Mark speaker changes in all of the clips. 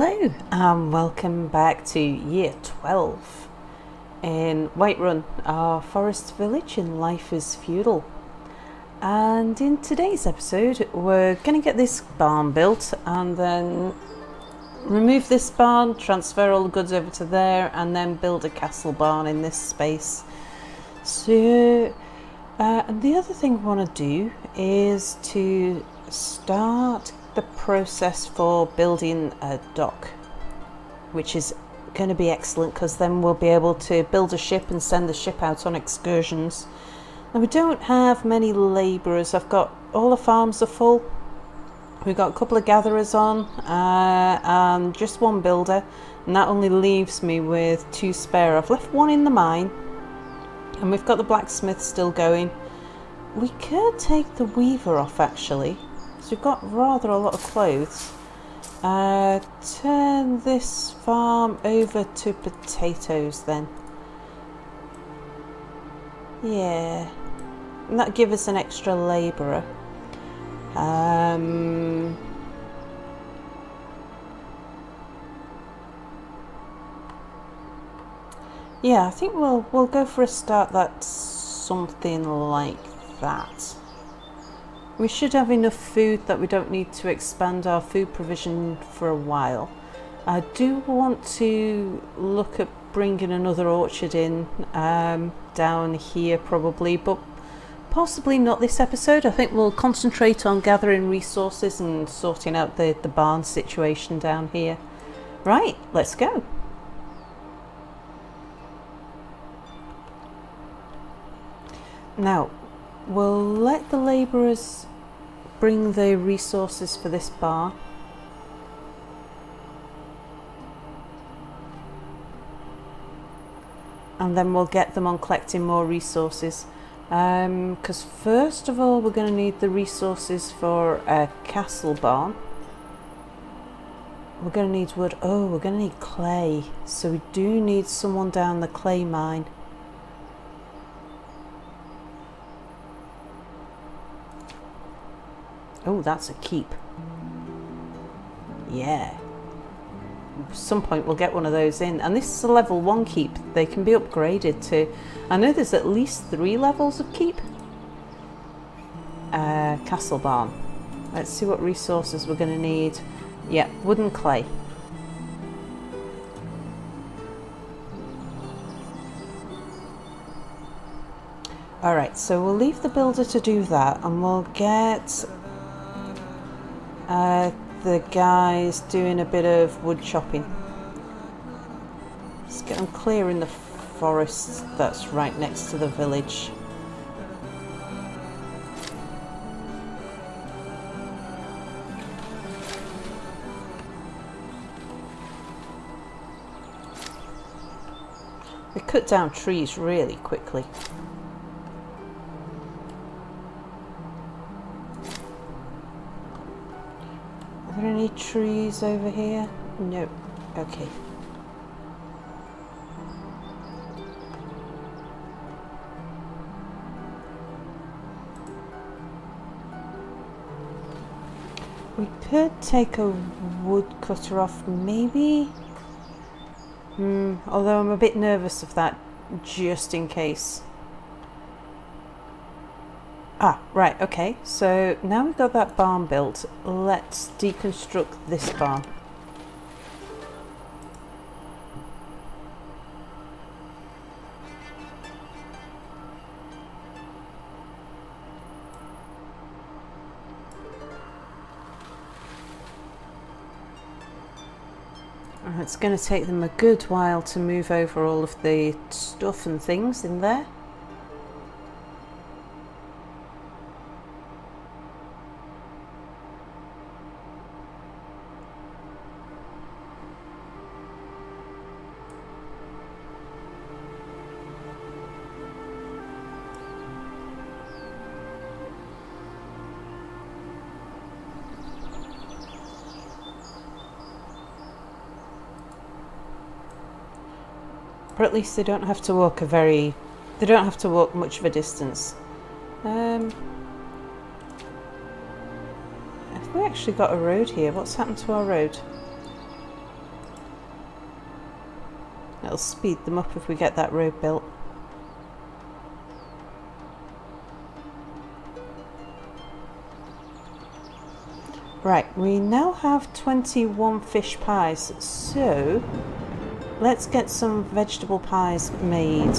Speaker 1: Hello and welcome back to year 12 in Whiterun, our forest village in Life is Feudal. And in today's episode we're going to get this barn built and then remove this barn, transfer all the goods over to there, and then build a castle barn in this space. So and the other thing we want to do is to start the process for building a dock, which is going to be excellent because then we'll be able to build a ship and send the ship out on excursions. Now we don't have many labourers. I've got all the farms are full. We've got a couple of gatherers on and just one builder, and that only leaves me with 2 spare. I've left 1 in the mine and we've got the blacksmith still going. We could take the weaver off actually. So we've got rather a lot of clothes. Turn this farm over to potatoes then. Yeah, and that'll give us an extra labourer. Yeah, I think we'll go for a start that's something like that. We should have enough food that we don't need to expand our food provision for a while. I do want to look at bringing another orchard in down here probably, but possibly not this episode. I think we'll concentrate on gathering resources and sorting out the barn situation down here. Right, let's go. Now, we'll let the labourers bring the resources for this barn. And then we'll get them on collecting more resources. Because first of all, we're going to need the resources for a castle barn. We're going to need wood. Oh, we're going to need clay. So we do need someone down the clay mine. Oh, that's a keep. Yeah. At some point we'll get one of those in. And this is a level 1 keep. They can be upgraded to... I know there's at least 3 levels of keep. Castle barn. Let's see what resources we're going to need. Yeah, wood and clay. Alright, so we'll leave the builder to do that and we'll get... the guys doing a bit of wood chopping. Let's get them clearing the forest that's right next to the village. They cut down trees really quickly. Are there any trees over here? No. Okay. We could take a woodcutter off, maybe? Although I'm a bit nervous of that, just in case. Ah, right, okay, so now we've got that barn built, let's deconstruct this barn. It's going to take them a good while to move over all of the stuff and things in there. But at least they don't have to walk they don't have to walk much of a distance. Have we actually got a road here? What's happened to our road? It'll speed them up if we get that road built. Right, we now have 21 fish pies, so let's get some vegetable pies made.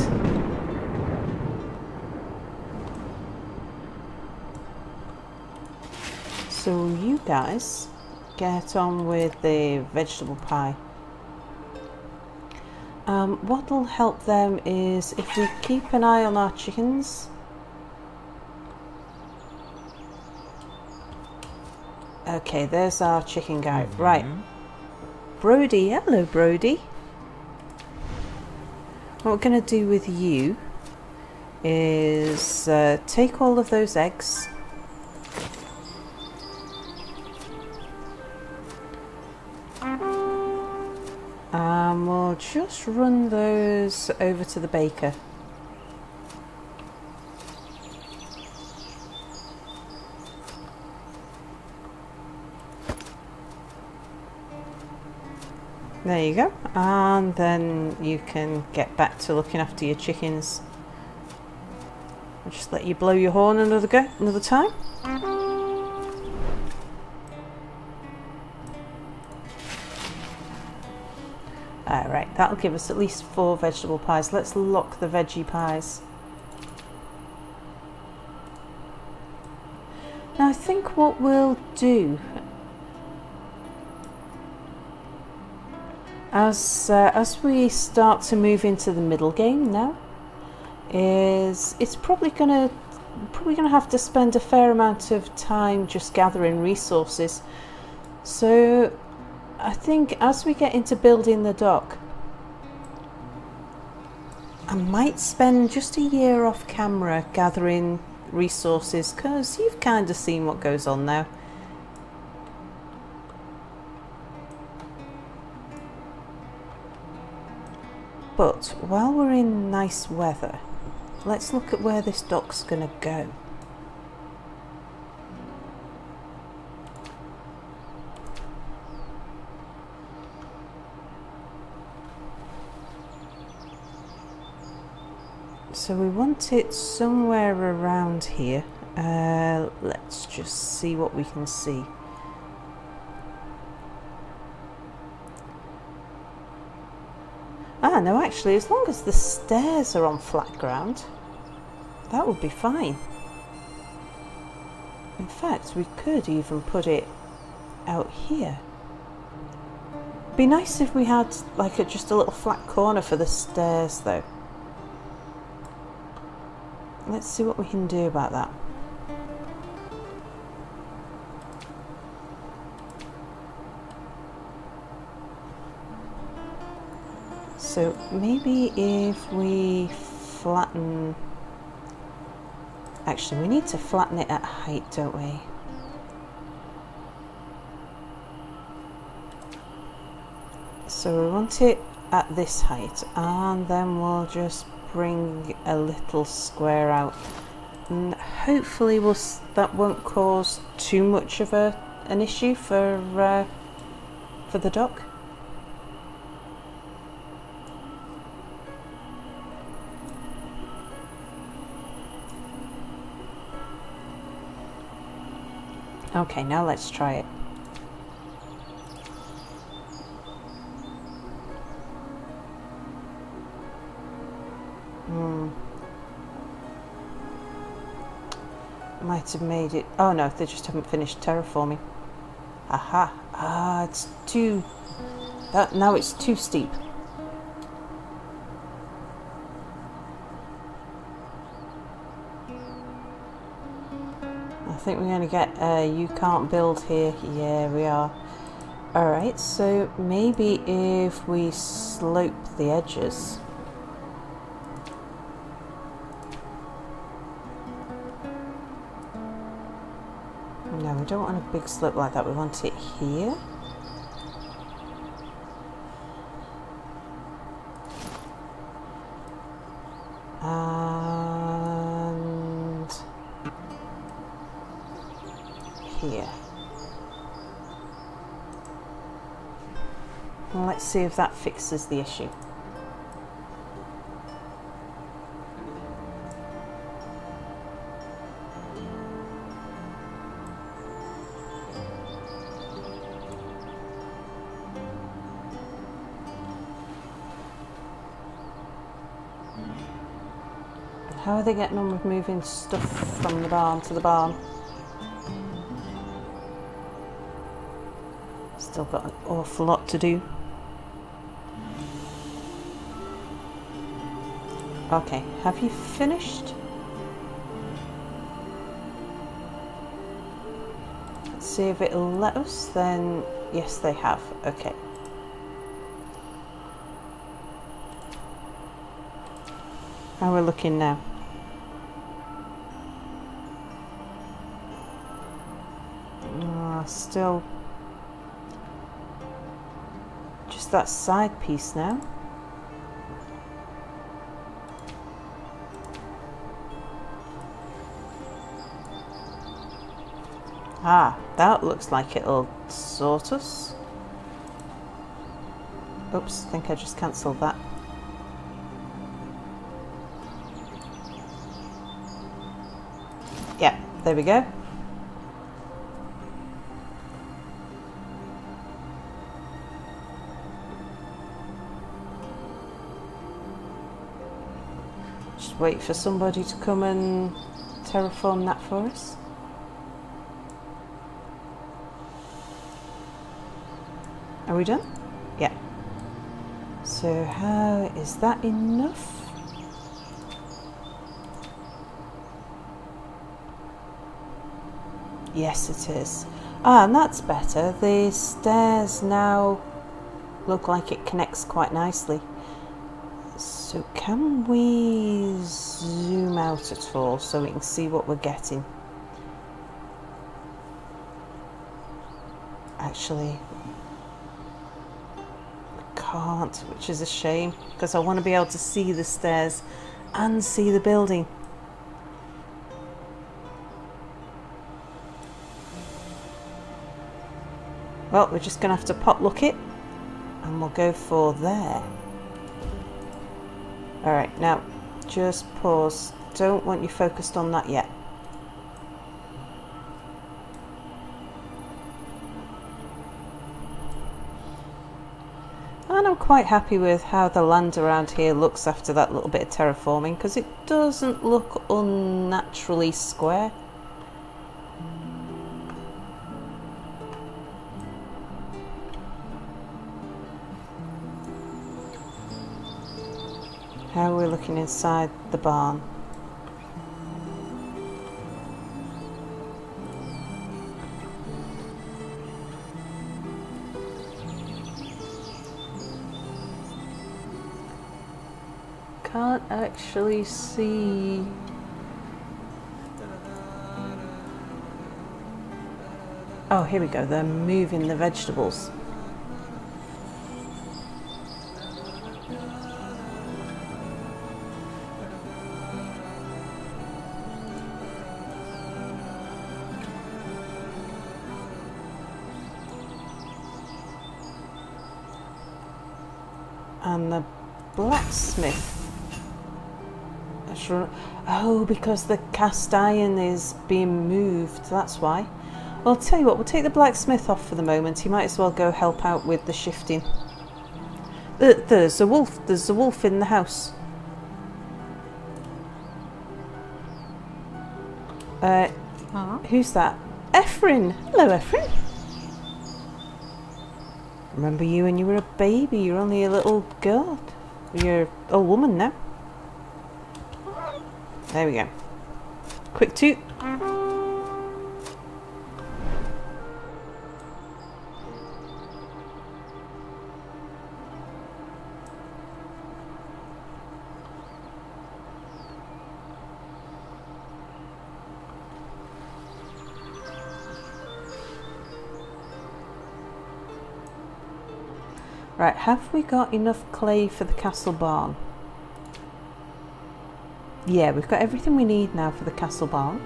Speaker 1: So you guys get on with the vegetable pie. What'll help them is if we keep an eye on our chickens. Okay, there's our chicken guy. Right. Brody, hello Brody. What we're going to do with you is take all of those eggs. And we'll just run those over to the baker. There you go, and then you can get back to looking after your chickens. I'll just let you blow your horn another time. Alright, that'll give us at least 4 vegetable pies. Let's lock the veggie pies. Now I think what we'll do as we start to move into the middle game now is it's probably gonna have to spend a fair amount of time just gathering resources. So I think as we get into building the dock, I might spend just a year off camera gathering resources, because you've kind of seen what goes on now. But while we're in nice weather, let's look at where this dock's gonna go. So we want it somewhere around here. Let's just see what we can see. Ah, no, actually, as long as the stairs are on flat ground, that would be fine. In fact, we could even put it out here. Be nice if we had like just a little flat corner for the stairs, though. Let's see what we can do about that. So maybe if we flatten... Actually, we need to flatten it at height, don't we? So we want it at this height, and then we'll just bring a little square out, and hopefully that won't cause too much of an issue for the dock. Okay, now let's try it. Might have made it... Oh no, they just haven't finished terraforming. Aha! Ah, it's too... now it's too steep. I think we're going to get you can't build here. Yeah, we are. Alright, so maybe if we slope the edges. No, we don't want a big slope like that. We want it here. And here. And let's see if that fixes the issue. How are they getting on with moving stuff from the barn to the barn? Still got an awful lot to do. Okay, have you finished? Let's see if it'll let us. Then yes, they have. Okay. How we're looking now? Still just that side piece now. Ah, that looks like it'll sort us. Oops, I think I just cancelled that. Yeah, there we go. Just wait for somebody to come and terraform that for us. Are we done? Yeah. So how is that enough? Yes, it is. Ah, and that's better. The stairs now look like it connects quite nicely. So can we zoom out at all so we can see what we're getting? Actually, we can't, which is a shame, because I want to be able to see the stairs and see the building. Well, we're just going to have to potluck it, and we'll go for there. Alright, now, just pause. Don't want you focused on that yet. And I'm quite happy with how the land around here looks after that little bit of terraforming, because it doesn't look unnaturally square. How are we looking inside the barn? Can't actually see. Oh, here we go. They're moving the vegetables. And the blacksmith. Oh, because the cast iron is being moved, that's why. Well, I'll tell you what, we'll take the blacksmith off for the moment. He might as well go help out with the shifting. There's a wolf in the house. Who's that? Ephraim. Hello, Ephraim. Remember you when you were a baby? You're only a little girl. You're an old woman now. There we go. Quick toot. Right, have we got enough clay for the castle barn? Yeah, we've got everything we need now for the castle barn.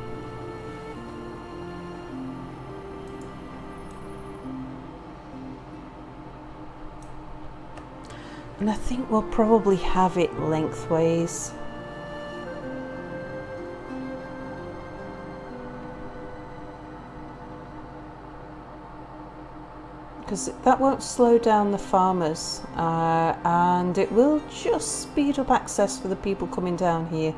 Speaker 1: And I think we'll probably have it lengthways. Because that won't slow down the farmers, and it will just speed up access for the people coming down here.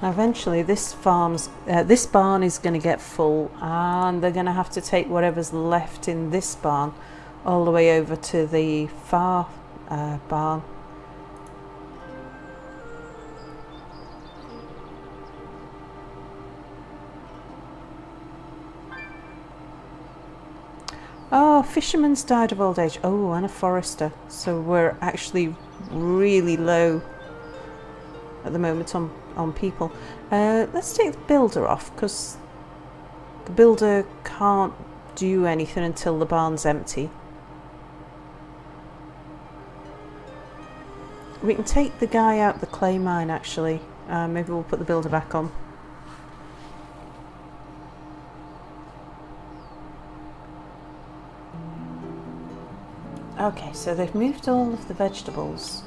Speaker 1: Eventually this barn is going to get full, and they're going to have to take whatever's left in this barn all the way over to the far barn. Oh, fisherman's died of old age. Oh, and a forester. So we're actually really low at the moment on people. Let's take the builder off, because the builder can't do anything until the barn's empty. We can take the guy out the clay mine actually. Maybe we'll put the builder back on. Okay, so they've moved all of the vegetables.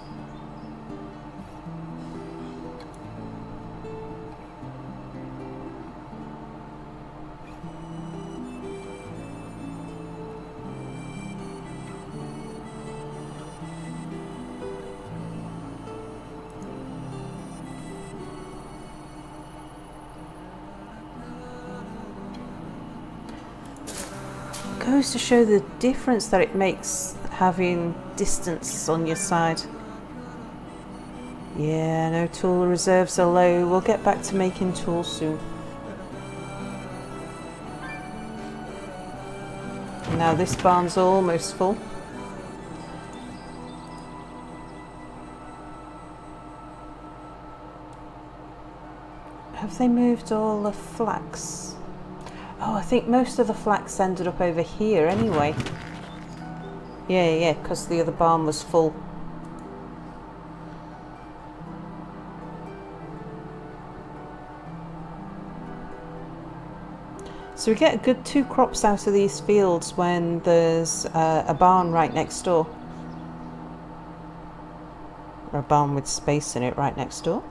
Speaker 1: Goes to show the difference that it makes having distance on your side. Yeah, no, tool reserves are low. We'll get back to making tools soon. Now this barn's almost full. Have they moved all the flax? Oh, I think most of the flax ended up over here anyway. Yeah, because the other barn was full. So we get a good 2 crops out of these fields when there's a barn right next door. Or a barn with space in it right next door.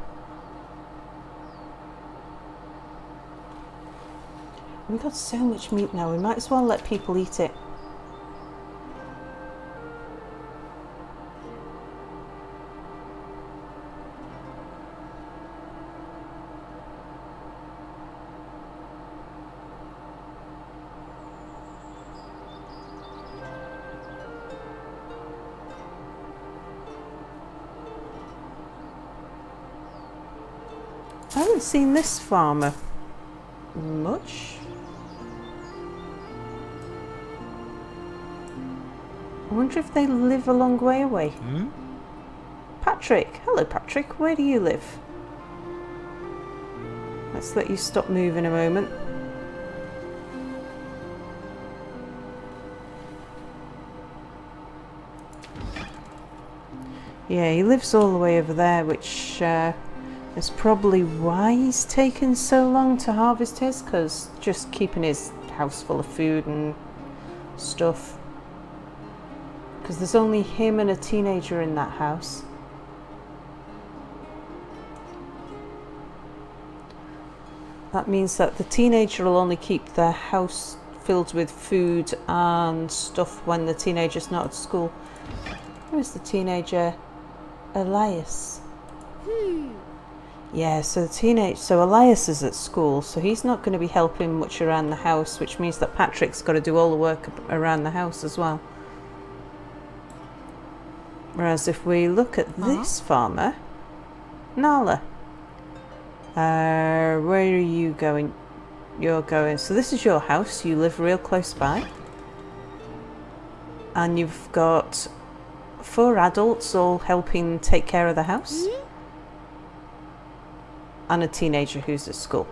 Speaker 1: We've got so much meat now, we might as well let people eat it. I haven't seen this farmer much. I wonder if they live a long way away. Patrick! Hello Patrick, where do you live? Let's let you stop moving a moment. Yeah, he lives all the way over there, which is probably why he's taken so long to harvest his, because just keeping his house full of food and stuff. Because there's only him and a teenager in that house. That means that the teenager will only keep their house filled with food and stuff when the teenager's not at school. Where's the teenager? Elias. Yeah, so Elias is at school, so he's not going to be helping much around the house, which means that Patrick's got to do all the work around the house as well. Whereas if we look at this farmer, Nala, where are you going? You're going, so this is your house, you live real close by. And you've got 4 adults all helping take care of the house. And a teenager who's at school.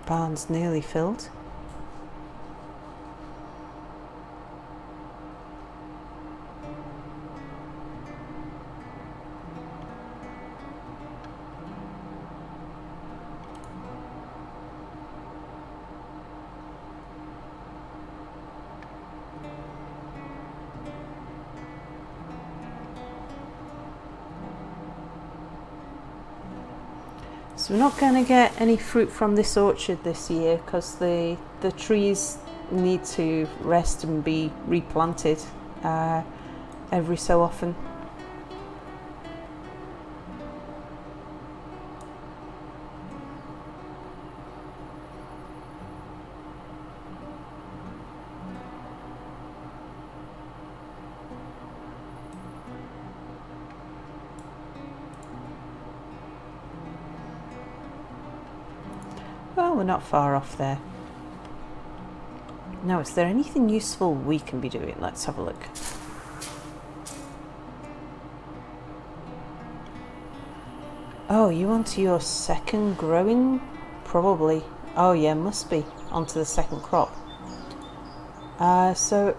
Speaker 1: Barn's nearly filled. So we're not going to get any fruit from this orchard this year because the trees need to rest and be replanted. every so often. Well, we're not far off there. Now, is there anything useful we can be doing? Let's have a look. Oh, you onto your second growing? Probably. Oh yeah, must be. Onto the second crop. So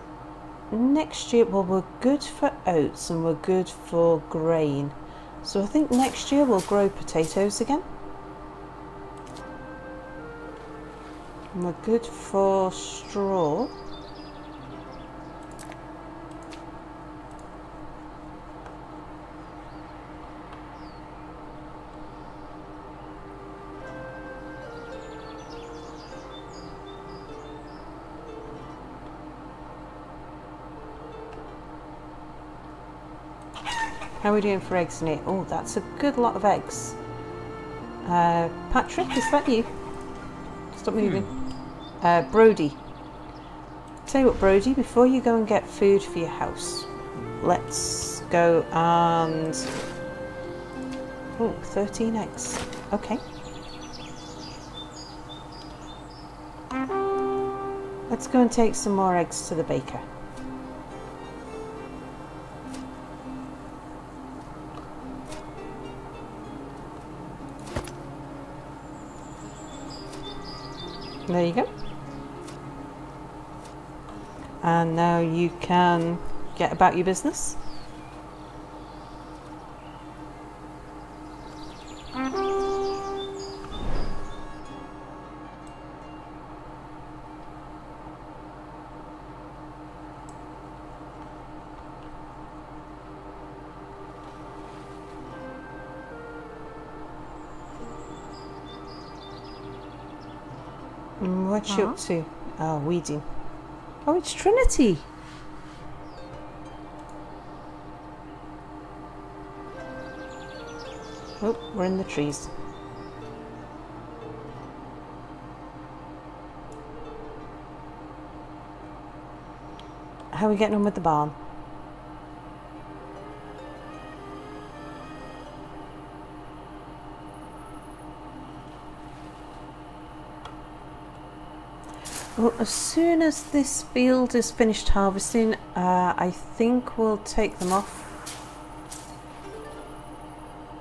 Speaker 1: next year, well, we're good for oats and we're good for grain. So I think next year we'll grow potatoes again. And we're good for straw. How are we doing for eggs in here? Oh, that's a good lot of eggs. Patrick, is that you? Stop moving. Brody. Tell you what, Brody, before you go and get food for your house, let's go and... Oh, 13 eggs. Okay. Let's go and take some more eggs to the baker. There you go. And now you can get about your business. What's she up to? Oh, weeding. Oh, it's Trinity. Oh, we're in the trees. How are we getting on with the barn? Well, as soon as this field is finished harvesting, I think we'll take them off.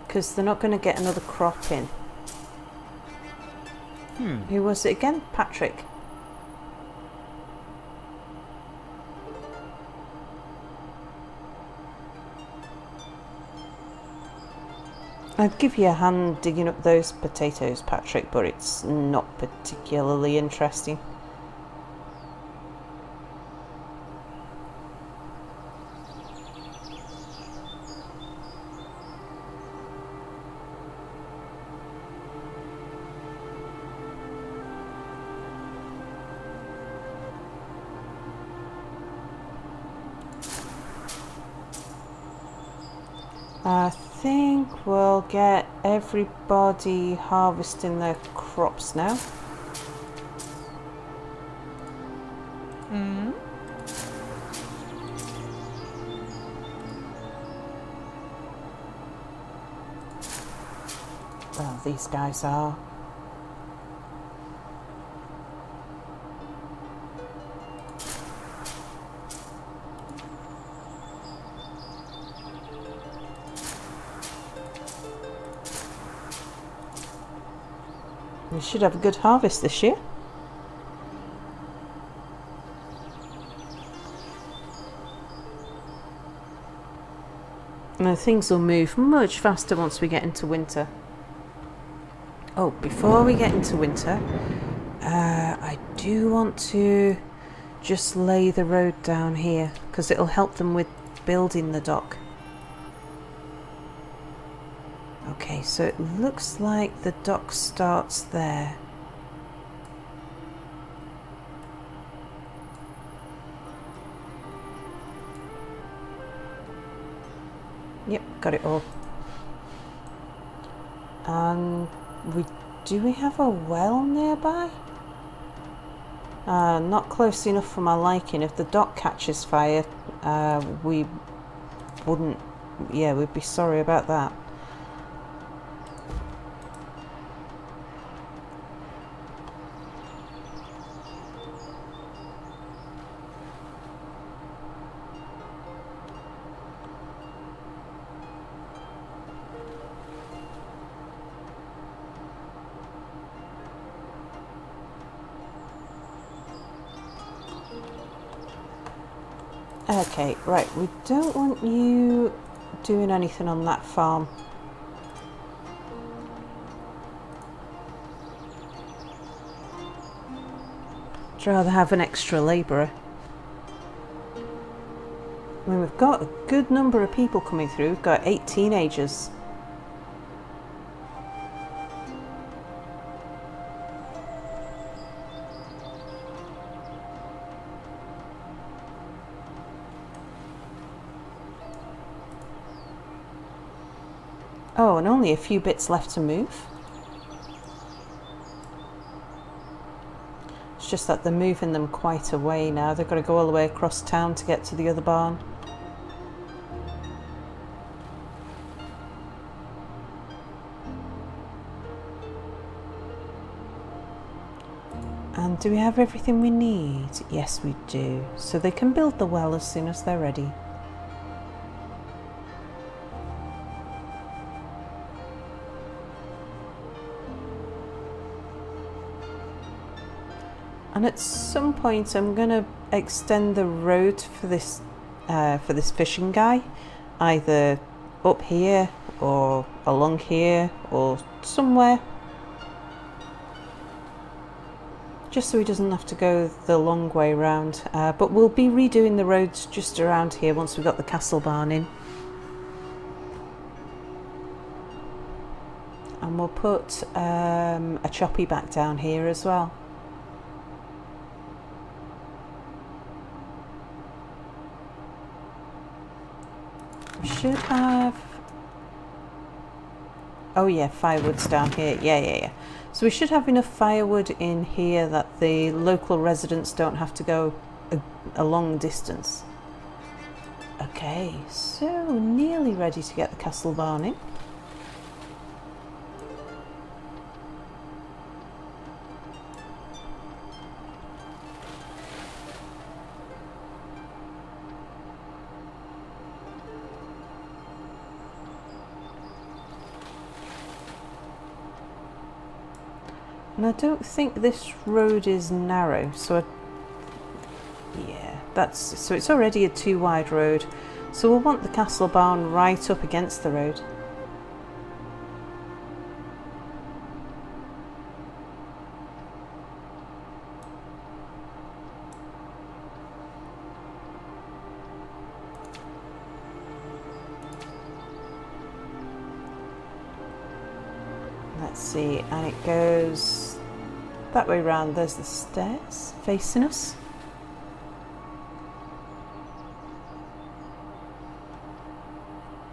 Speaker 1: Because they're not going to get another crop in. Who was it again? Patrick. I'd give you a hand digging up those potatoes, Patrick, but it's not particularly interesting. I think we'll get everybody harvesting their crops now. Well, these guys are. We should have a good harvest this year. And things will move much faster once we get into winter. Oh, before we get into winter, I do want to just lay the road down here because it'll help them with building the dock. Okay, so it looks like the dock starts there. Yep, got it all. And do we have a well nearby? Not close enough for my liking. If the dock catches fire, we wouldn't, yeah, we'd be sorry about that. Okay, right, we don't want you doing anything on that farm. I'd rather have an extra labourer. I mean, we've got a good number of people coming through. We've got 8 teenagers. Oh, and only a few bits left to move. It's just that they're moving them quite a way now. They've got to go all the way across town to get to the other barn. And do we have everything we need? Yes, we do. So they can build the well as soon as they're ready. And at some point I'm going to extend the road for this fishing guy, either up here or along here or somewhere, just so he doesn't have to go the long way round. But we'll be redoing the roads just around here once we've got the castle barn in. And we'll put a choppy back down here as well. Should have, oh yeah, firewood's down here. Yeah. So we should have enough firewood in here that the local residents don't have to go a long distance. Okay, so nearly ready to get the castle barn in. And I don't think this road is narrow, so so it's already a 2 wide road, so we'll want the castle barn right up against the road. Let's see, and it goes that way round. There's the stairs facing us.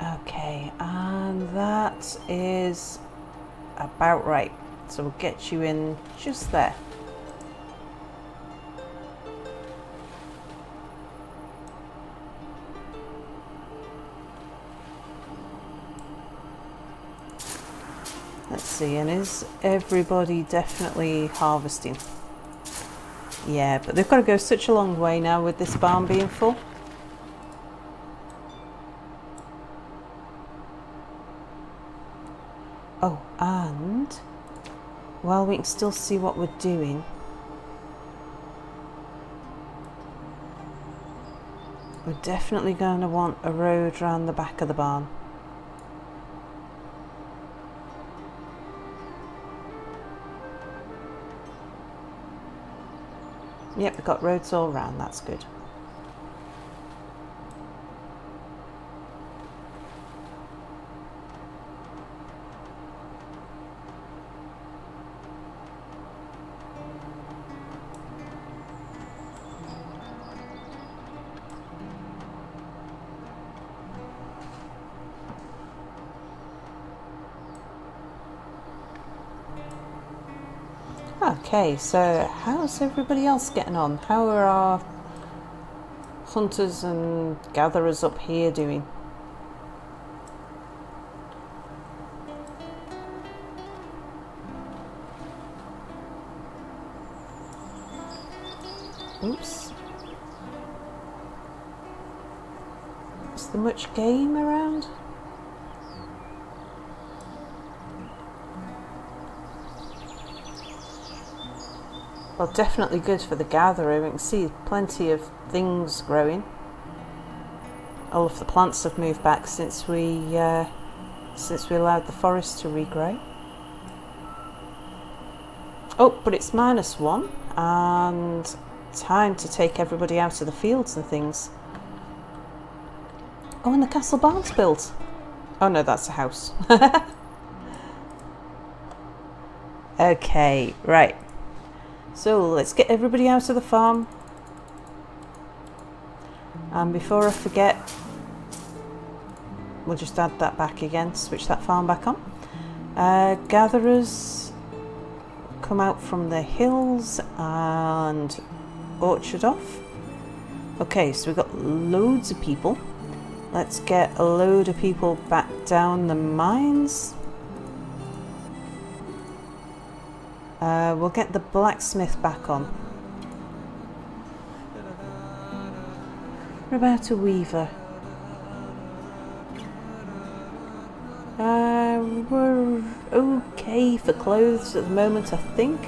Speaker 1: Okay, and that is about right. So we'll get you in just there. Let's see, and is everybody definitely harvesting? Yeah, but they've got to go such a long way now with this barn being full. Oh, and while we can still see what we're doing, we're definitely going to want a road around the back of the barn. Yep, we've got roads all around, that's good. Okay, so how's everybody else getting on? How are our hunters and gatherers up here doing? Oops. Is there much game around? Well, definitely good for the gatherer. We can see plenty of things growing. All of the plants have moved back since we allowed the forest to regrow. Oh, but it's -1 and time to take everybody out of the fields and things. Oh, and the castle barn's built. Oh no, that's a house. Okay, right. So let's get everybody out of the farm. And before I forget, we'll just add that back again, switch that farm back on. Gatherers, come out from the hills and orchard off. Okay, so we've got loads of people. Let's get a load of people back down the mines. We'll get the blacksmith back on. What about a weaver? We're okay for clothes at the moment, I think.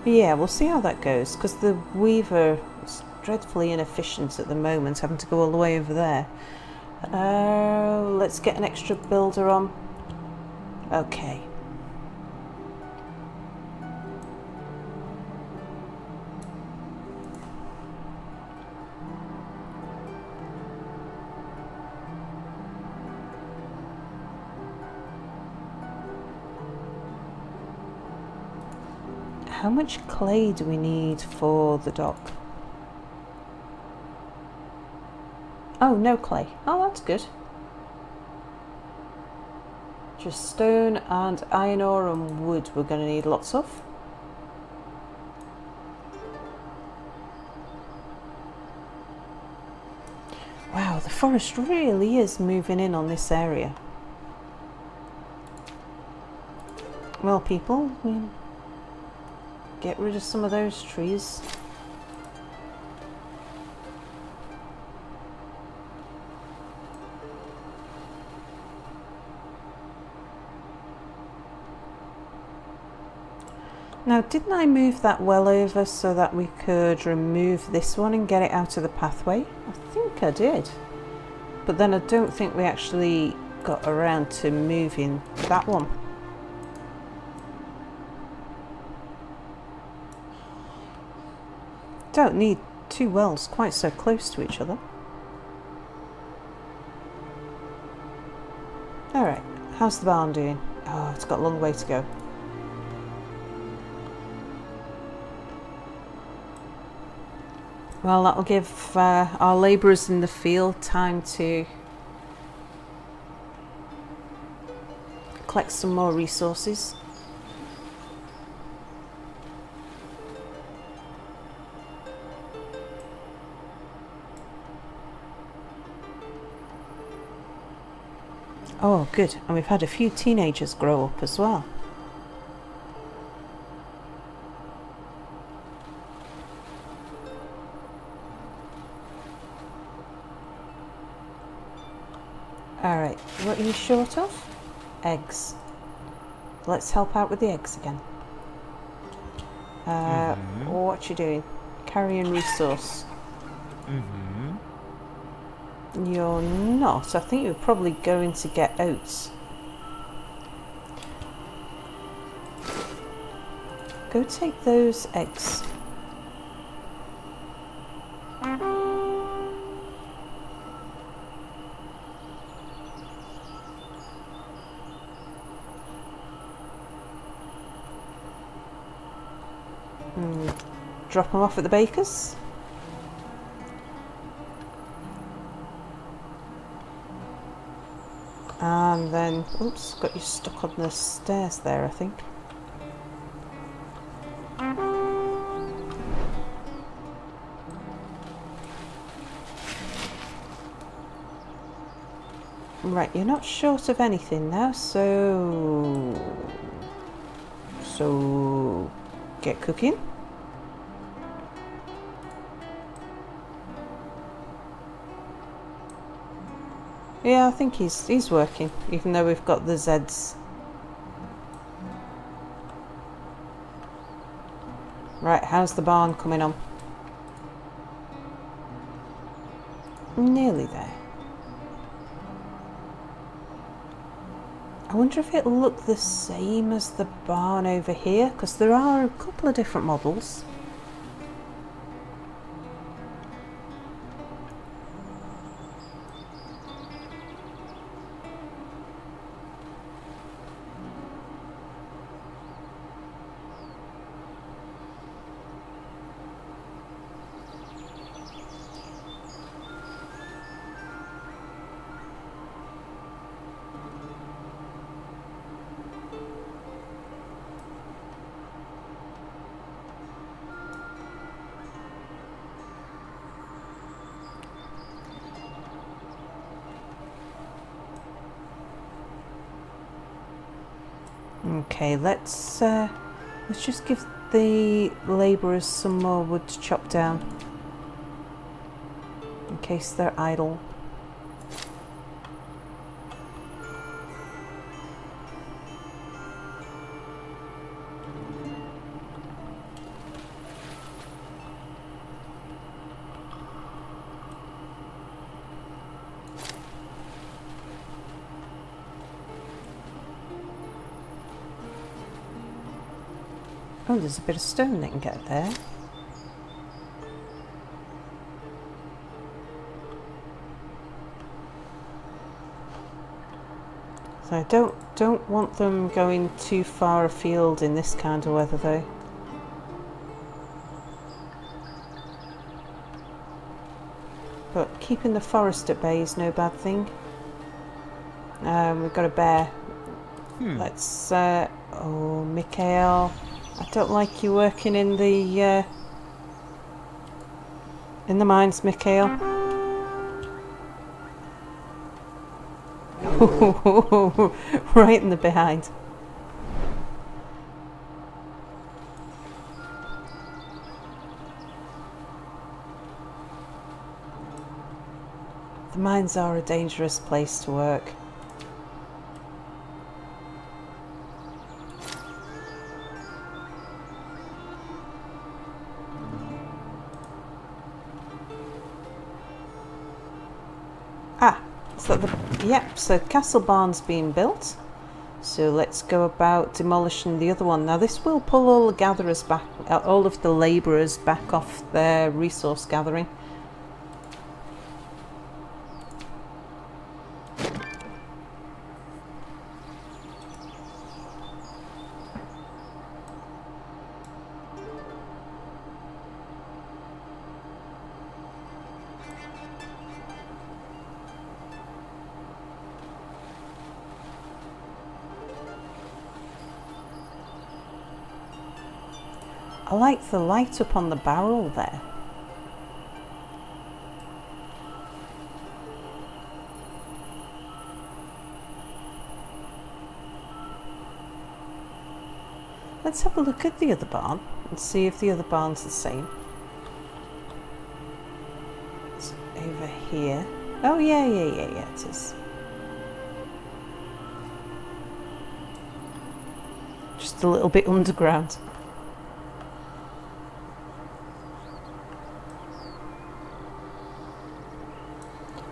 Speaker 1: But yeah, we'll see how that goes, because the weaver is dreadfully inefficient at the moment, having to go all the way over there. Let's get an extra builder on. Okay. How much clay do we need for the dock? Oh, no clay. Oh, that's good. Just stone and iron ore and wood we're going to need lots of. Wow, the forest really is moving in on this area. Well, people, get rid of some of those trees. Now, didn't I move that well over so that we could remove this one and get it out of the pathway? I think I did. But then I don't think we actually got around to moving that one. Don't need two wells quite so close to each other. Alright, how's the barn doing? Oh, it's got a long way to go. Well, that'll give our labourers in the field time to collect some more resources. Oh, good. And we've had a few teenagers grow up as well. Alright, what are you short of? Eggs. Let's help out with the eggs again. What you doing? Carrying resource. You're not. I think you're probably going to get oats. Go take those eggs. Drop them off at the baker's. And then, oops, got you stuck on the stairs there, I think. Right, you're not short of anything now, so get cooking. Yeah, I think he's working, even though we've got the Zeds. Right, how's the barn coming on? Nearly there. I wonder if it'll look the same as the barn over here, because there are a couple of different models. Okay, let's just give the labourers some more wood to chop down in case they're idle. Oh, there's a bit of stone they can get there. So I don't want them going too far afield in this kind of weather though. But keeping the forest at bay is no bad thing. We've got a bear. Let's oh, Mikhail, I don't like you working in the mines, Mikhail. Right in the behind. The mines are a dangerous place to work. Yep, so Castle Barn's being built. So let's go about demolishing the other one. Now this will pull all the gatherers back, all of the labourers back off their resource gathering. I like the light up on the barrel there. Let's have a look at the other barn and see if the other barn's the same. It's over here. Oh yeah, it is. Just a little bit underground.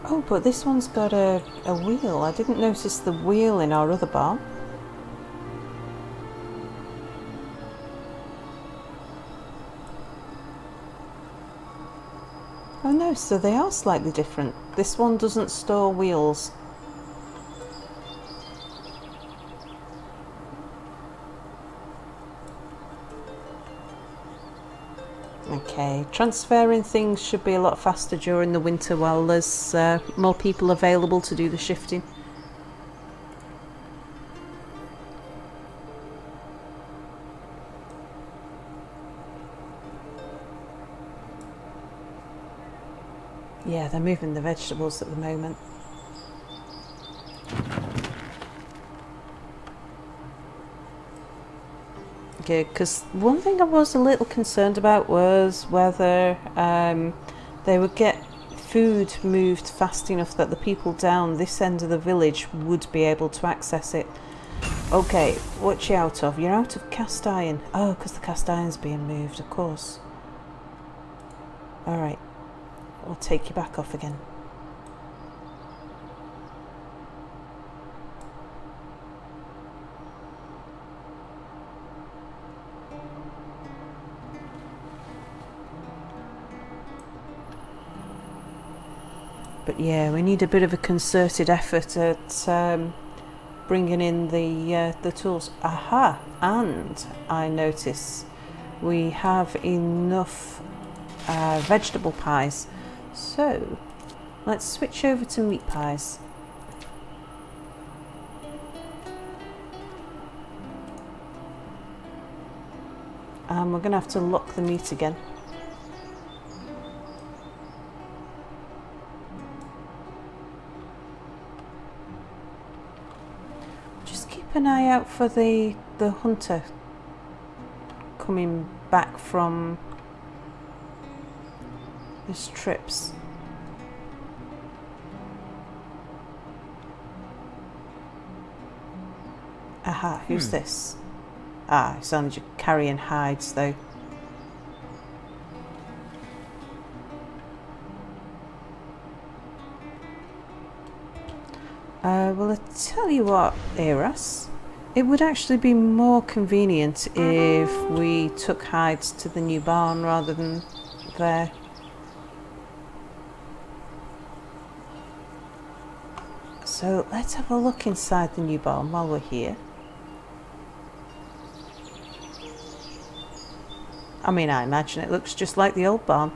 Speaker 1: Oh, but this one's got a wheel. I didn't notice the wheel in our other barn. Oh no, so they are slightly different. This one doesn't store wheels. Okay, transferring things should be a lot faster during the winter while there's more people available to do the shifting. Yeah, they're moving the vegetables at the moment. Good, because one thing I was a little concerned about was whether they would get food moved fast enough that the people down this end of the village would be able to access it. Okay, what you out of? You're out of cast iron. Oh, because the cast iron's being moved, of course. Alright, we'll take you back off again. But yeah, we need a bit of a concerted effort at bringing in the tools. Aha! And I notice we have enough vegetable pies. So let's switch over to meat pies. And we're going to have to lock the meat again. Keep an eye out for the hunter coming back from his trips. Aha, who's this? Ah, it's only just carrying hides though. Well, I tell you what, Eras, it would actually be more convenient if we took hides to the new barn rather than there. So let's have a look inside the new barn while we're here. I mean, I imagine it looks just like the old barn.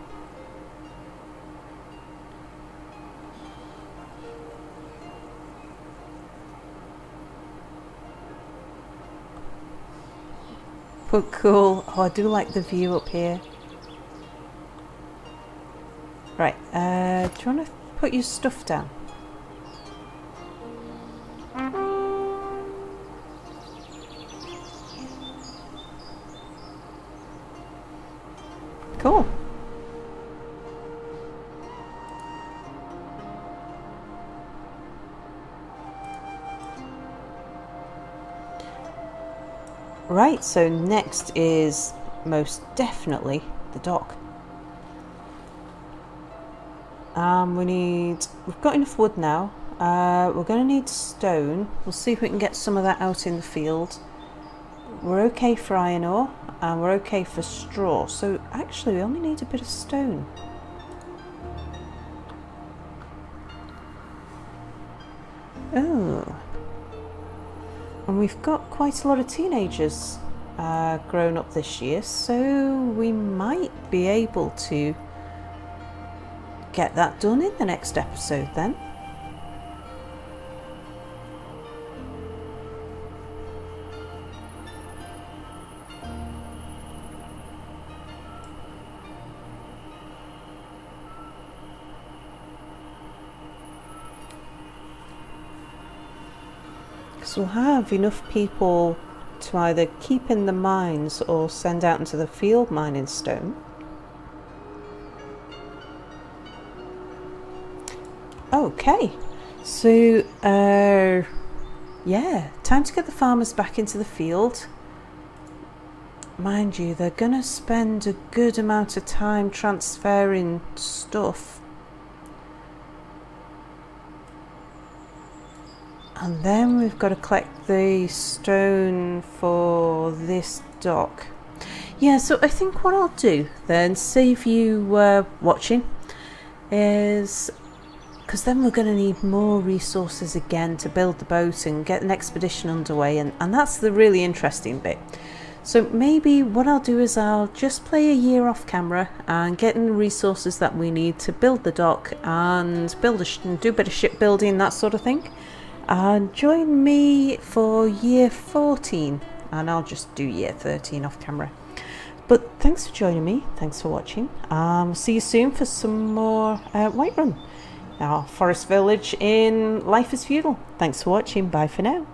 Speaker 1: But cool. Oh, I do like the view up here. Right, do you want to put your stuff down? Cool. Right, so next is most definitely the dock. We've got enough wood now. We're going to need stone. We'll see if we can get some of that out in the field. We're okay for iron ore and we're okay for straw. So actually we only need a bit of stone. Oh. And we've got quite a lot of teenagers grown up this year, so we might be able to get that done in the next episode then. Because we'll have enough people to either keep in the mines or send out into the field mining stone. Okay, so yeah, time to get the farmers back into the field. Mind you, they're gonna spend a good amount of time transferring stuff. And then we've got to collect the stone for this dock. Yeah, so I think what I'll do then, save you watching, is because then we're going to need more resources again to build the boat and get an expedition underway, and that's the really interesting bit. So maybe what I'll do is I'll just play a year off camera and get in the resources that we need to build the dock and build and do a bit of shipbuilding, that sort of thing. And join me for year 14, and I'll just do year 13 off camera. But thanks for joining me, thanks for watching. See you soon for some more Whiterun, our forest village in Life is Feudal. Thanks for watching, bye for now.